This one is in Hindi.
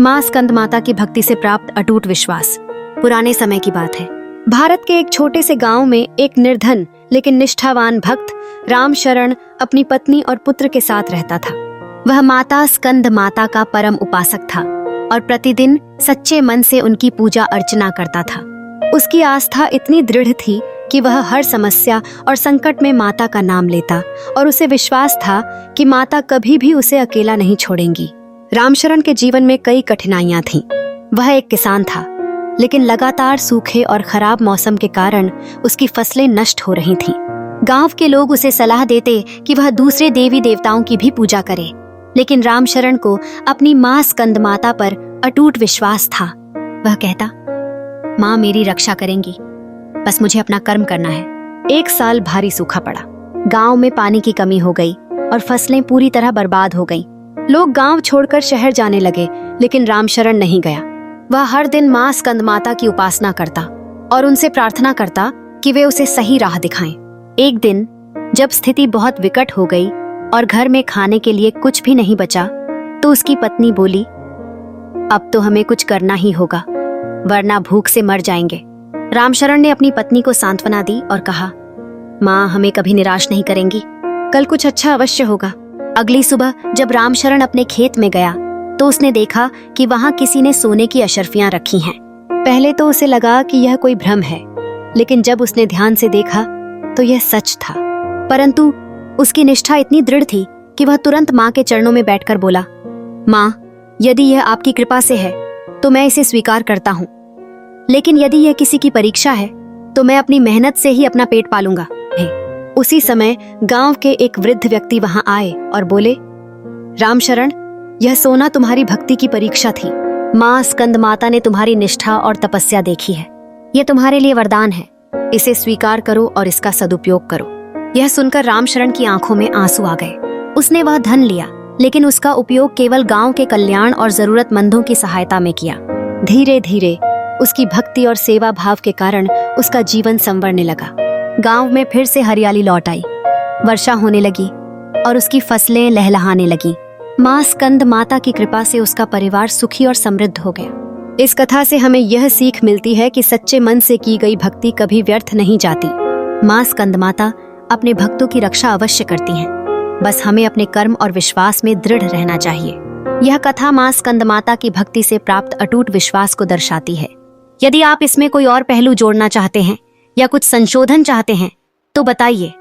मां स्कंद माता की भक्ति से प्राप्त अटूट विश्वास। पुराने समय की बात है। भारत के एक छोटे से गांव में एक निर्धन लेकिन निष्ठावान भक्त रामशरण अपनी पत्नी और पुत्र के साथ रहता था। वह माता स्कंद माता का परम उपासक था और प्रतिदिन सच्चे मन से उनकी पूजा अर्चना करता था। उसकी आस्था इतनी दृढ़ थी कि वह हर समस्या और संकट में माता का नाम लेता और उसे विश्वास था कि माता कभी भी उसे अकेला नहीं छोड़ेंगी। रामशरण के जीवन में कई कठिनाइयां थीं। वह एक किसान था, लेकिन लगातार सूखे और खराब मौसम के कारण उसकी फसलें नष्ट हो रही थीं। गांव के लोग उसे सलाह देते कि वह दूसरे देवी देवताओं की भी पूजा करे, लेकिन रामशरण को अपनी मां स्कंद माता पर अटूट विश्वास था। वह कहता, माँ मेरी रक्षा करेंगी, बस मुझे अपना कर्म करना है। एक साल भारी सूखा पड़ा। गांव में पानी की कमी हो गई और फसलें पूरी तरह बर्बाद हो गईं। लोग गांव छोड़कर शहर जाने लगे, लेकिन रामशरण नहीं गया। वह हर दिन मां स्कंद माता की उपासना करता और उनसे प्रार्थना करता कि वे उसे सही राह दिखाएं। एक दिन जब स्थिति बहुत विकट हो गई और घर में खाने के लिए कुछ भी नहीं बचा, तो उसकी पत्नी बोली, अब तो हमें कुछ करना ही होगा, वरना भूख से मर जाएंगे। रामशरण ने अपनी पत्नी को सांत्वना दी और कहा, माँ हमें कभी निराश नहीं करेंगी, कल कुछ अच्छा अवश्य होगा। अगली सुबह जब रामशरण अपने खेत में गया तो उसने देखा कि वहां किसी ने सोने की अशर्फियां रखी हैं। पहले तो उसे लगा कि यह कोई भ्रम है, लेकिन जब उसने ध्यान से देखा तो यह सच था। परंतु उसकी निष्ठा इतनी दृढ़ थी कि वह तुरंत माँ के चरणों में बैठकर बोला, माँ यदि यह आपकी कृपा से है तो मैं इसे स्वीकार करता हूँ, लेकिन यदि यह किसी की परीक्षा है तो मैं अपनी मेहनत से ही अपना पेट पालूंगा। उसी समय गांव के एक वृद्ध व्यक्ति वहां आए और बोले, रामशरण यह सोना तुम्हारी भक्ति की परीक्षा थी। मां स्कंद माता ने तुम्हारी निष्ठा और तपस्या देखी है। यह तुम्हारे लिए वरदान है, इसे स्वीकार करो और इसका सदुपयोग करो। यह सुनकर रामशरण की आंखों में आंसू आ गए। उसने वह धन लिया, लेकिन उसका उपयोग केवल गांव के कल्याण और जरूरतमंदों की सहायता में किया। धीरे धीरे उसकी भक्ति और सेवा भाव के कारण उसका जीवन संवरने लगा। गांव में फिर से हरियाली लौट आई, वर्षा होने लगी और उसकी फसलें लहलहाने लगी। मां स्कंद माता की कृपा से उसका परिवार सुखी और समृद्ध हो गया। इस कथा से हमें यह सीख मिलती है कि सच्चे मन से की गई भक्ति कभी व्यर्थ नहीं जाती। मां स्कंद माता अपने भक्तों की रक्षा अवश्य करती हैं, बस हमें अपने कर्म और विश्वास में दृढ़ रहना चाहिए। यह कथा मां स्कंद माता की भक्ति से प्राप्त अटूट विश्वास को दर्शाती है। यदि आप इसमें कोई और पहलू जोड़ना चाहते हैं या कुछ संशोधन चाहते हैं तो बताइए।